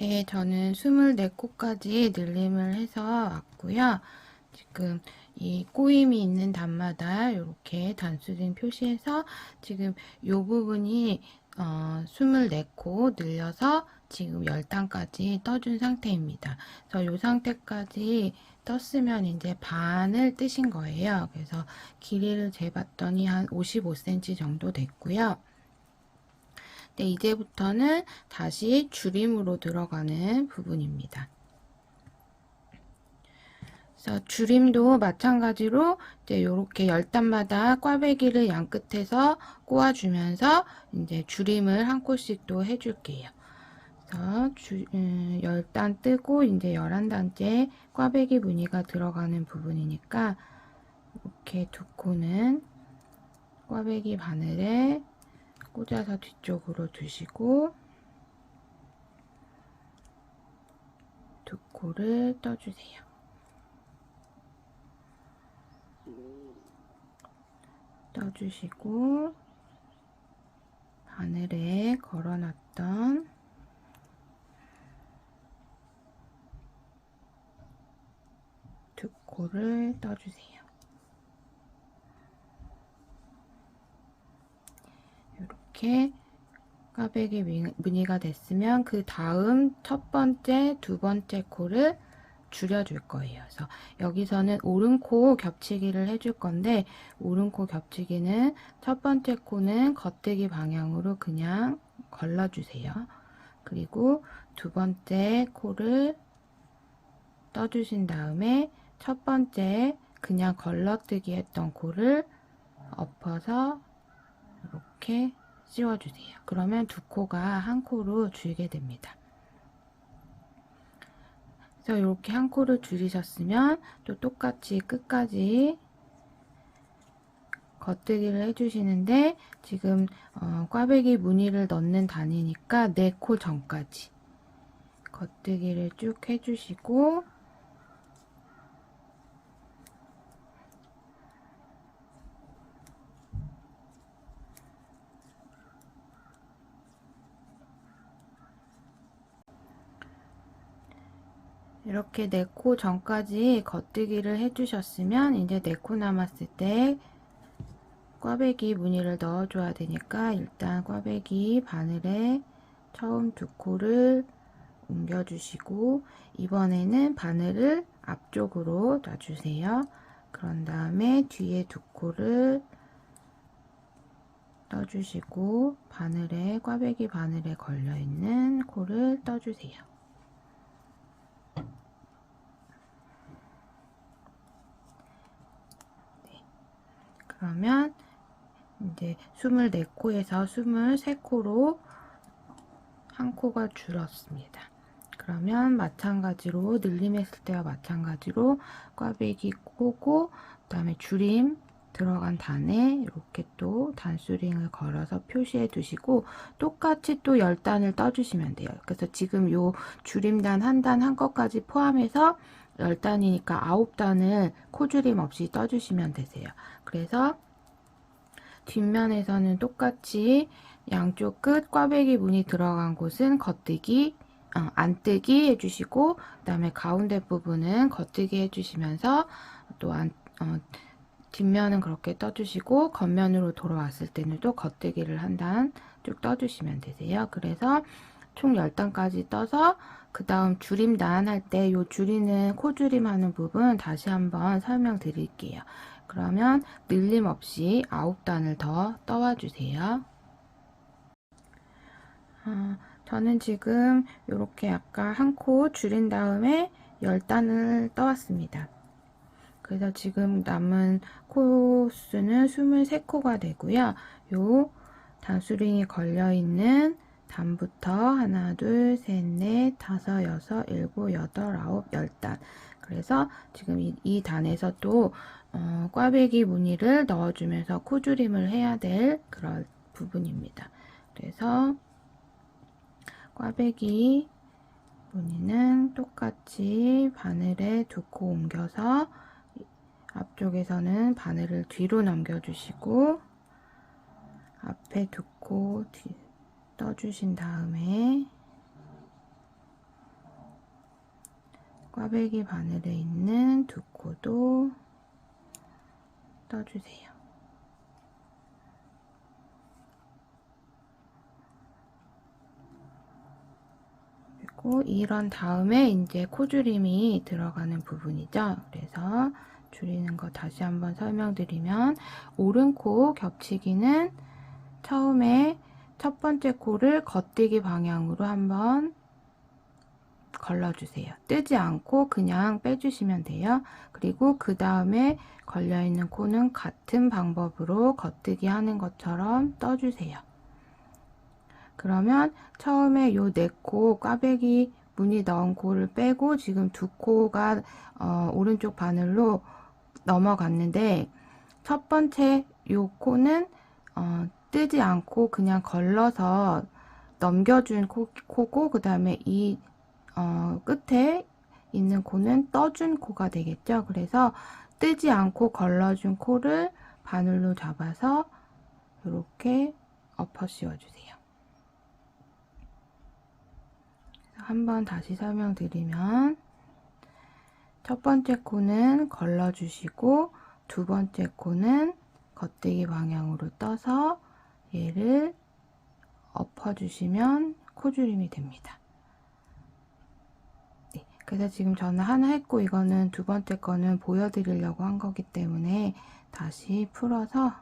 네, 저는 24코까지 늘림을 해서 왔고요. 지금 이 꼬임이 있는 단마다 이렇게 단수링 표시해서 지금 이 부분이 24코 늘려서 지금 10단까지 떠준 상태입니다. 그래서 이 상태까지 떴으면 이제 반을 뜨신 거예요. 그래서 길이를 재봤더니 한 55cm 정도 됐고요. 네, 이제부터는 다시 줄임으로 들어가는 부분입니다. 그래서 줄임도 마찬가지로 이제 이렇게 10단마다 꽈배기를 양 끝에서 꼬아주면서 이제 줄임을 한 콜씩 또 해줄게요. 그래서 10단 뜨고 이제 11단째 꽈배기 무늬가 들어가는 부분이니까 이렇게 두 코는 꽈배기 바늘에 꽂아서 뒤쪽으로 두시고 두 코를 떠주세요. 떠주시고 바늘에 걸어놨던 두 코를 떠주세요. 이렇게 꽈배기 무늬가 됐으면 그 다음 첫 번째, 두 번째 코를 줄여줄 거예요. 그래서 여기서는 오른코 겹치기를 해줄 건데 오른코 겹치기는 첫 번째 코는 겉뜨기 방향으로 그냥 걸러주세요. 그리고 두 번째 코를 떠주신 다음에 첫 번째 그냥 걸러뜨기 했던 코를 엎어서 이렇게 씌워주세요. 그러면 두 코가 한 코로 줄게 됩니다. 그래서 이렇게 한 코를 줄이셨으면 또 똑같이 끝까지 겉뜨기를 해주시는데 지금 꽈배기 무늬를 넣는 단위니까 4코 전까지 겉뜨기를 쭉 해주시고 이렇게 4코 전까지 겉뜨기를 해주셨으면 이제 4코 남았을 때 꽈배기 무늬를 넣어줘야 되니까 일단 꽈배기 바늘에 처음 두 코를 옮겨주시고 이번에는 바늘을 앞쪽으로 놔주세요. 그런 다음에 뒤에 두 코를 떠주시고 바늘에 꽈배기 바늘에 걸려있는 코를 떠주세요. 네. 그러면 이제 24코에서 23코로 한 코가 줄었습니다. 그러면 마찬가지로 늘림했을 때와 마찬가지로 꽈배기 꼬고 그 다음에 줄임 들어간 단에 이렇게 또 단수링을 걸어서 표시해 두시고 똑같이 또 10단을 떠주시면 돼요. 그래서 지금 요 줄임단 한 단 한 것까지 포함해서 10단이니까 9단을 코줄임 없이 떠주시면 되세요. 그래서 뒷면에서는 똑같이 양쪽 끝 꽈배기 무늬 들어간 곳은 겉뜨기, 안뜨기 해주시고 그 다음에 가운데 부분은 겉뜨기 해주시면서 또 뒷면은 그렇게 떠주시고 겉면으로 돌아왔을 때는 또 겉뜨기를 한 단 쭉 떠주시면 되세요. 그래서 총 10단까지 떠서 그 다음 줄임단 할 때 요 줄이는 코줄임 하는 부분 다시 한번 설명드릴게요. 그러면 늘림 없이 9단을 더 떠와 주세요. 저는 지금 이렇게 아까 한 코 줄인 다음에 10단을 떠왔습니다. 그래서 지금 남은 코 수는 23코가 되고요. 요 단수링이 걸려있는 단부터 하나, 둘, 셋, 넷, 다섯, 여섯, 일곱, 여덟, 아홉, 10단. 그래서 지금 이 단에서 또 꽈배기 무늬를 넣어주면서 코줄임을 해야 될 그런 부분입니다. 그래서 꽈배기 무늬는 똑같이 바늘에 두 코 옮겨서 앞쪽에서는 바늘을 뒤로 넘겨주시고 앞에 두 코 떠주신 다음에 꽈배기 바늘에 있는 두 코도 떠주세요. 그리고 이런 다음에 이제 코줄임이 들어가는 부분이죠. 그래서 줄이는 거 다시 한번 설명드리면, 오른코 겹치기는 처음에 첫 번째 코를 겉뜨기 방향으로 한번 걸러주세요. 뜨지 않고 그냥 빼주시면 돼요. 그리고 그 다음에 걸려있는 코는 같은 방법으로 겉뜨기 하는 것처럼 떠주세요. 그러면 처음에 요 네 코 꽈배기 무늬 넣은 코를 빼고 지금 두 코가 오른쪽 바늘로 넘어갔는데, 첫 번째 요 코는 뜨지 않고 그냥 걸러서 넘겨준 코고, 그 다음에 이 끝에 있는 코는 떠준 코가 되겠죠. 그래서 뜨지 않고 걸러준 코를 바늘로 잡아서 이렇게 엎어 씌워주세요. 한번 다시 설명드리면, 첫 번째 코는 걸러주시고 두 번째 코는 겉뜨기 방향으로 떠서 얘를 엎어주시면 코줄임이 됩니다. 네, 그래서 지금 저는 하나 했고 이거는 두 번째 거는 보여드리려고 한 거기 때문에 다시 풀어서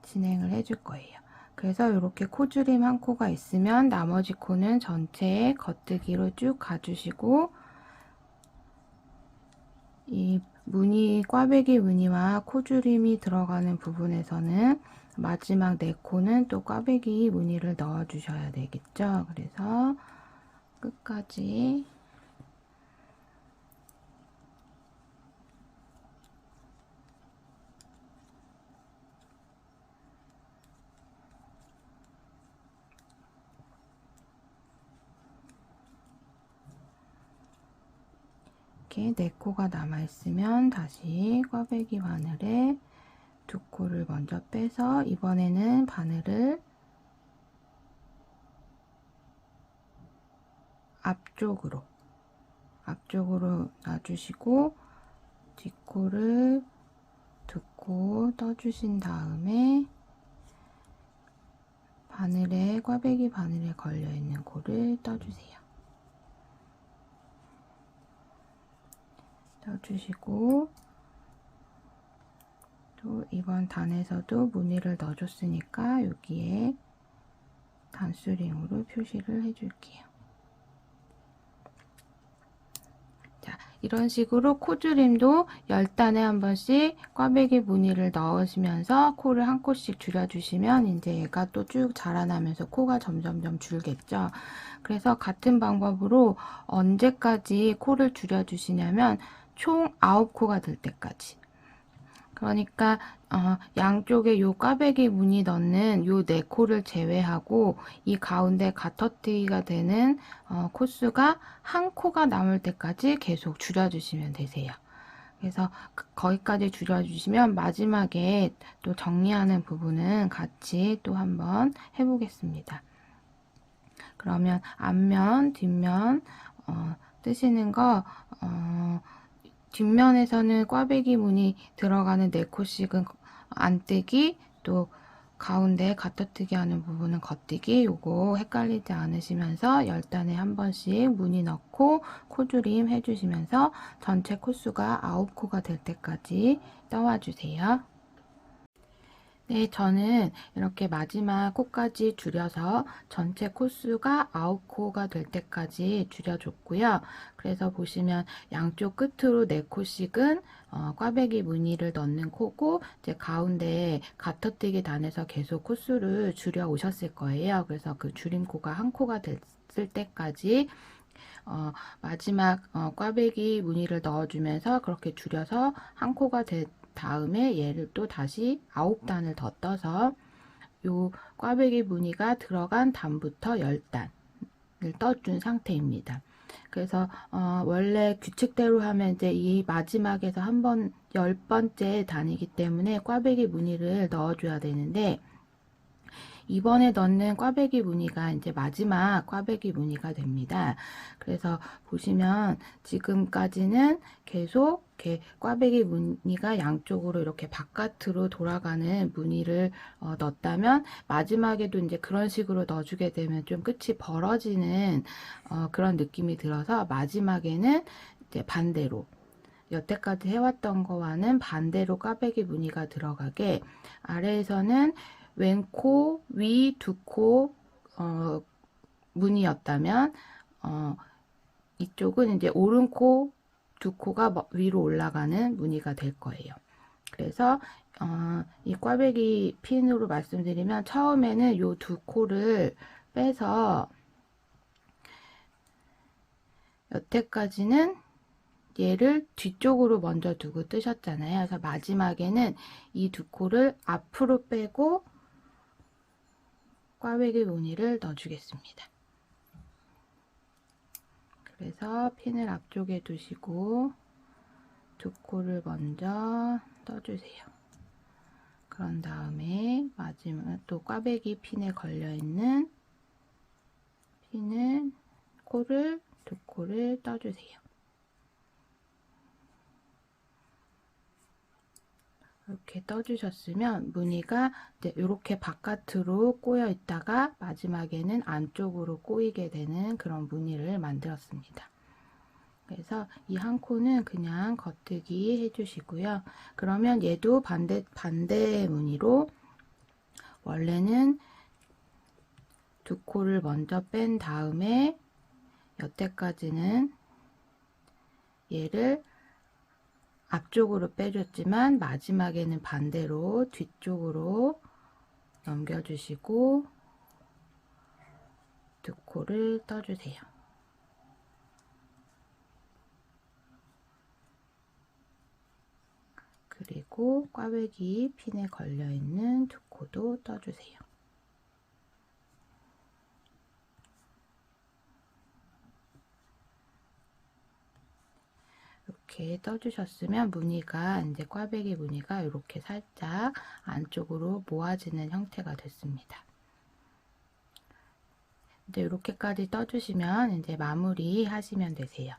진행을 해줄 거예요. 그래서 이렇게 코줄임 한 코가 있으면 나머지 코는 전체에 겉뜨기로 쭉 가주시고, 이 무늬, 꽈배기 무늬와 코줄임이 들어가는 부분에서는 마지막 네 코는 또 꽈배기 무늬를 넣어 주셔야 되겠죠. 그래서 끝까지 이렇게 네 코가 남아있으면 다시 꽈배기 바늘에 두 코를 먼저 빼서 이번에는 바늘을 앞쪽으로 놔주시고 뒷코를 두 코 떠주신 다음에 바늘에, 꽈배기 바늘에 걸려있는 코를 떠주세요. 떠주시고, 또 이번 단에서도 무늬를 넣어줬으니까 여기에 단수링으로 표시를 해줄게요. 자, 이런 식으로 코줄임도 10단에 한 번씩 꽈배기 무늬를 넣으시면서 코를 한 코씩 줄여주시면 이제 얘가 또 쭉 자라나면서 코가 점점점 줄겠죠. 그래서 같은 방법으로 언제까지 코를 줄여주시냐면 총 9코가 될 때까지. 그러니까 양쪽에 요 꽈배기 무늬 넣는 요 4코를 제외하고 이 가운데 가터뜨기가 되는 코수가 한 코가 남을 때까지 계속 줄여주시면 되세요. 그래서 거기까지 줄여주시면 마지막에 또 정리하는 부분은 같이 또 한번 해보겠습니다. 그러면 앞면, 뒷면 뜨시는 거 뒷면에서는 꽈배기 무늬 들어가는 4코씩은 안뜨기, 또 가운데 가터뜨기 하는 부분은 겉뜨기, 요거 헷갈리지 않으시면서 10단에 한 번씩 무늬 넣고 코줄임 해주시면서 전체 코수가 9코가 될 때까지 떠와주세요. 네, 저는 이렇게 마지막 코까지 줄여서 전체 코수가 9코가 될 때까지 줄여줬고요. 그래서 보시면 양쪽 끝으로 4코씩은 꽈배기 무늬를 넣는 코고, 이제 가운데 가터뜨기 단에서 계속 코수를 줄여 오셨을 거예요. 그래서 그 줄임코가 한 코가 됐을 때까지 마지막 꽈배기 무늬를 넣어주면서 그렇게 줄여서 한 코가 됐 다음에 얘를 또 다시 9단을 더 떠서 요 꽈배기 무늬가 들어간 단부터 10단을 떠준 상태입니다. 그래서 원래 규칙대로 하면 이제 이 마지막에서 한 번 10번째 단이기 때문에 꽈배기 무늬를 넣어줘야 되는데, 이번에 넣는 꽈배기 무늬가 이제 마지막 꽈배기 무늬가 됩니다. 그래서 보시면 지금까지는 계속 이렇게 꽈배기 무늬가 양쪽으로 이렇게 바깥으로 돌아가는 무늬를 넣었다면, 마지막에도 이제 그런 식으로 넣어주게 되면 좀 끝이 벌어지는 그런 느낌이 들어서 마지막에는 이제 반대로, 여태까지 해왔던 거와는 반대로 꽈배기 무늬가 들어가게, 아래에서는 왼코 위 두 코 무늬였다면 이쪽은 이제 오른코 두 코가 위로 올라가는 무늬가 될 거예요. 그래서 이 꽈배기 핀으로 말씀드리면, 처음에는 요 두 코를 빼서 여태까지는 얘를 뒤쪽으로 먼저 두고 뜨셨잖아요. 그래서 마지막에는 이 두 코를 앞으로 빼고 꽈배기 무늬를 넣어주겠습니다. 그래서 핀을 앞쪽에 두시고 두 코를 먼저 떠주세요. 그런 다음에 마지막 또 꽈배기 핀에 걸려있는 핀을, 코를, 두 코를 떠주세요. 이렇게 떠주셨으면 무늬가 이렇게 바깥으로 꼬여 있다가 마지막에는 안쪽으로 꼬이게 되는 그런 무늬를 만들었습니다. 그래서 이 한 코는 그냥 겉뜨기 해주시고요. 그러면 얘도 반대 무늬로, 원래는 두 코를 먼저 뺀 다음에 여태까지는 얘를 앞쪽으로 빼줬지만 마지막에는 반대로 뒤쪽으로 넘겨주시고 두 코를 떠주세요. 그리고 꽈배기 핀에 걸려있는 두 코도 떠주세요. 이렇게 떠주셨으면 무늬가, 이제 꽈배기 무늬가 이렇게 살짝 안쪽으로 모아지는 형태가 됐습니다. 이제 이렇게까지 떠주시면 이제 마무리 하시면 되세요.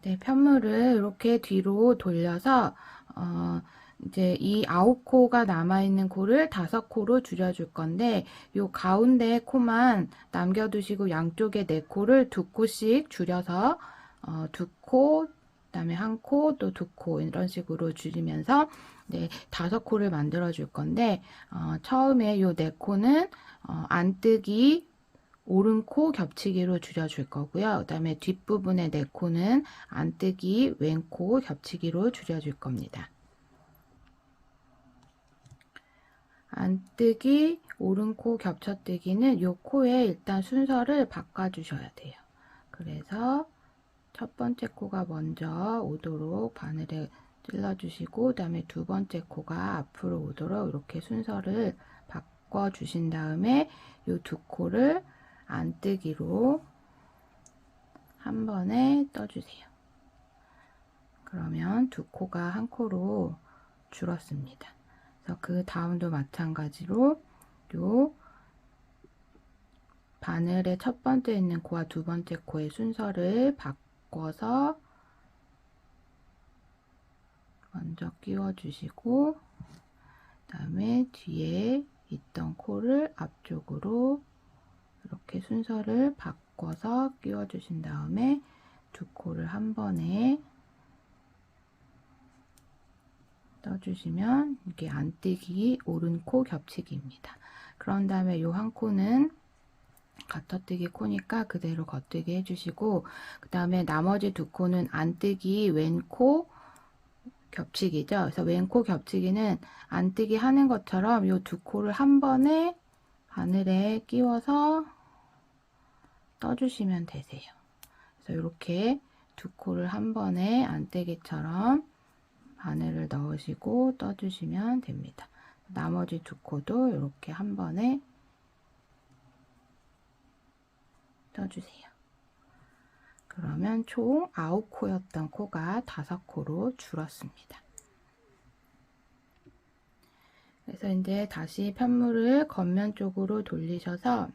네, 편물을 이렇게 뒤로 돌려서 이제 이 9코가 남아있는 코를 5코로 줄여줄 건데, 요 가운데 코만 남겨두시고 양쪽에 4코를 2코씩 줄여서 2코, 그다음에 1코, 또 2코, 이런 식으로 줄이면서 네, 5코를 만들어 줄 건데, 처음에 요 4코는 안뜨기 오른코 겹치기로 줄여줄 거고요. 그 다음에 뒷부분의 4코는 안뜨기 왼코 겹치기로 줄여줄 겁니다. 안뜨기 오른코 겹쳐뜨기는 요 코에 일단 순서를 바꿔주셔야 돼요. 그래서 첫 번째 코가 먼저 오도록 바늘에 찔러주시고, 그 다음에 두 번째 코가 앞으로 오도록 이렇게 순서를 바꿔주신 다음에 요 두 코를 안뜨기로 한 번에 떠주세요. 그러면 두 코가 한 코로 줄었습니다. 그래서 그 다음도 마찬가지로 요 바늘의 첫 번째 있는 코와 두 번째 코의 순서를 바꿔서 먼저 끼워 주시고, 그 다음에 뒤에 있던 코를 앞쪽으로 이렇게 순서를 바꿔서 끼워 주신 다음에 두 코를 한 번에 떠주시면 이게 안뜨기 오른코 겹치기입니다. 그런 다음에 요 한 코는 겉뜨기 코니까 그대로 겉뜨기 해주시고, 그 다음에 나머지 두 코는 안뜨기 왼코 겹치기죠. 그래서 왼코 겹치기는 안뜨기 하는 것처럼 요 두 코를 한 번에 바늘에 끼워서 떠주시면 되세요. 그래서 이렇게 두 코를 한 번에 안뜨기처럼 바늘을 넣으시고 떠주시면 됩니다. 나머지 두 코도 이렇게 한 번에 떠주세요. 그러면 총 9코였던 코가 5코로 줄었습니다. 그래서 이제 다시 편물을 겉면 쪽으로 돌리셔서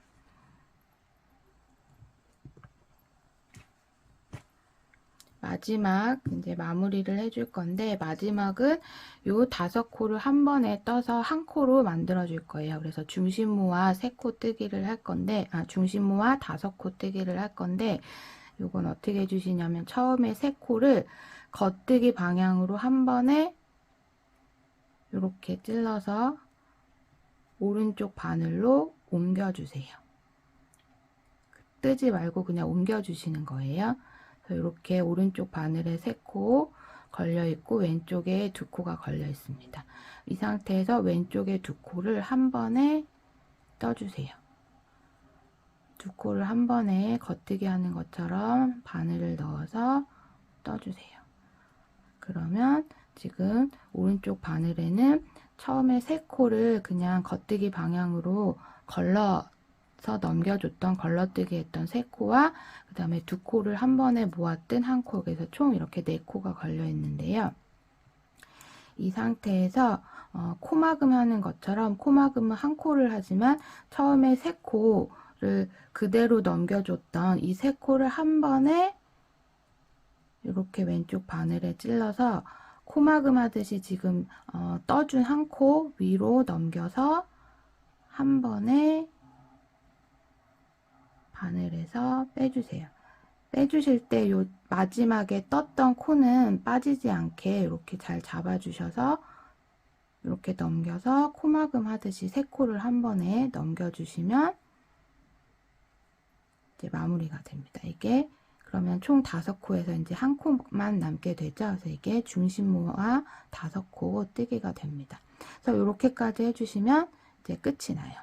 마지막 이제 마무리를 해줄 건데, 마지막은 요 5코를 한 번에 떠서 한 코로 만들어 줄 거예요. 그래서 중심모와 3코 뜨기를 할 건데, 중심모와 5코 뜨기를 할 건데, 요건 어떻게 해주시냐면, 처음에 3코를 겉뜨기 방향으로 한 번에 이렇게 찔러서 오른쪽 바늘로 옮겨주세요. 뜨지 말고 그냥 옮겨주시는 거예요. 이렇게 오른쪽 바늘에 3코 걸려 있고 왼쪽에 2코가 걸려 있습니다. 이 상태에서 왼쪽에 2코를 한 번에 떠주세요. 2코를 한 번에 겉뜨기 하는 것처럼 바늘을 넣어서 떠주세요. 그러면 지금 오른쪽 바늘에는 처음에 3코를 그냥 겉뜨기 방향으로 걸러서 넘겨줬던, 걸러뜨기 했던 3코와 그 다음에 2코를 한 번에 모았던 한 코, 그래서 총 이렇게 4코가 걸려 있는데요. 이 상태에서 코막음 하는 것처럼 코막음은 한 코를 하지만 처음에 3코를 그대로 넘겨줬던 이 3코를 한 번에 이렇게 왼쪽 바늘에 찔러서 코막음 하듯이 지금 떠준 한 코 위로 넘겨서 한 번에 바늘에서 빼주세요. 빼주실 때 요 마지막에 떴던 코는 빠지지 않게 이렇게 잘 잡아주셔서 이렇게 넘겨서 코막음 하듯이 3코를 한 번에 넘겨주시면 이제 마무리가 됩니다. 이게 그러면 총 5코에서 이제 한 코만 남게 되죠. 그래서 이게 중심모와 5코 뜨기가 됩니다. 그래서 이렇게까지 해주시면 이제 끝이 나요.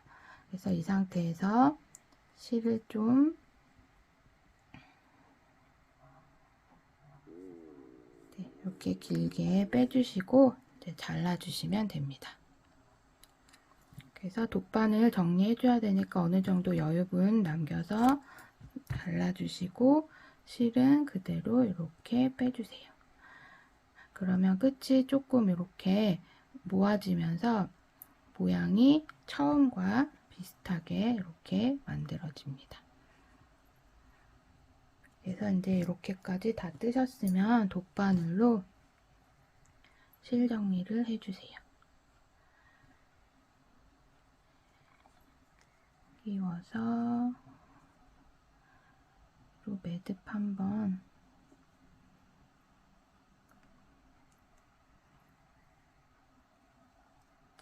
그래서 이 상태에서 실을 좀 이렇게 길게 빼주시고 이제 잘라주시면 됩니다. 그래서 돗바늘 정리해줘야 되니까 어느 정도 여유분 남겨서 잘라주시고 실은 그대로 이렇게 빼주세요. 그러면 끝이 조금 이렇게 모아지면서 모양이 처음과 비슷하게 이렇게 만들어집니다. 그래서 이제 이렇게까지 다 뜨셨으면 돗바늘로 실 정리를 해주세요. 끼워서 매듭 한번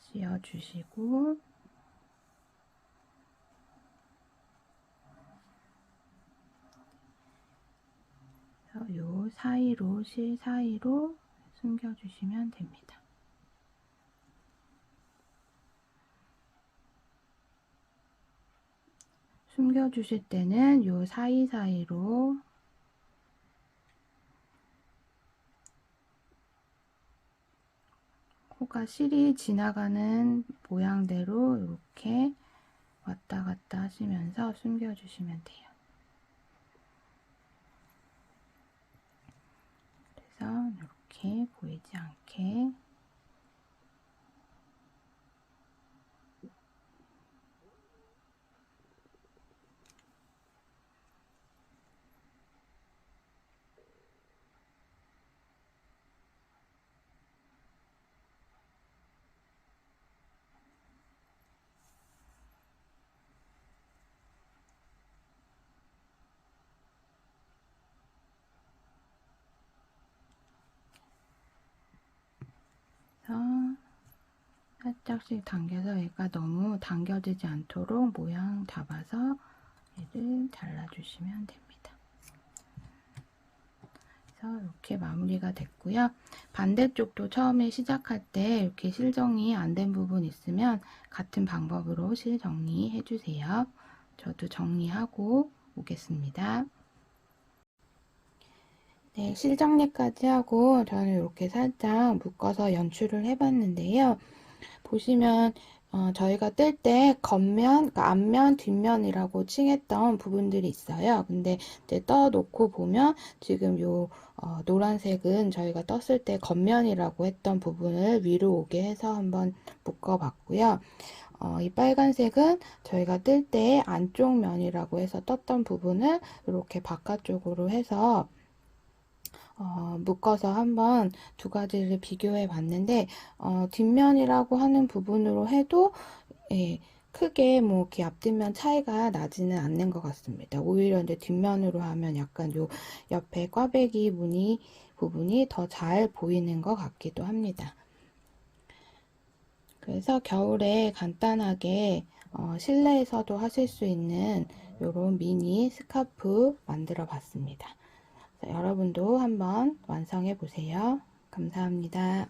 지어주시고 요 사이로, 실 사이로 숨겨주시면 됩니다. 숨겨주실 때는 요 사이사이로 코가 실이 지나가는 모양대로 이렇게 왔다 갔다 하시면서 숨겨주시면 돼요. 그래서 이렇게 보이지 않게 살짝씩 당겨서 얘가 너무 당겨지지 않도록 모양 잡아서 얘를 잘라주시면 됩니다. 그래서 이렇게 마무리가 됐고요. 반대쪽도 처음에 시작할 때 이렇게 실정이 안 된 부분 있으면 같은 방법으로 실 정리해 주세요. 저도 정리하고 오겠습니다. 네, 실 정리까지 하고 저는 이렇게 살짝 묶어서 연출을 해봤는데요. 보시면 저희가 뜰 때 겉면, 그러니까 앞면, 뒷면이라고 칭했던 부분들이 있어요. 근데 이제 떠놓고 보면 지금 요 노란색은 저희가 떴을 때 겉면이라고 했던 부분을 위로 오게 해서 한번 묶어봤고요. 이 빨간색은 저희가 뜰 때 안쪽 면이라고 해서 떴던 부분을 이렇게 바깥쪽으로 해서 묶어서 한번 두 가지를 비교해 봤는데, 뒷면이라고 하는 부분으로 해도, 예, 크게 뭐 이렇게 앞뒷면 차이가 나지는 않는 것 같습니다. 오히려 이제 뒷면으로 하면 약간 요 옆에 꽈배기 무늬 부분이 더 잘 보이는 것 같기도 합니다. 그래서 겨울에 간단하게 실내에서도 하실 수 있는 요런 미니 스카프 만들어 봤습니다. 여러분도 한번 완성해 보세요. 감사합니다.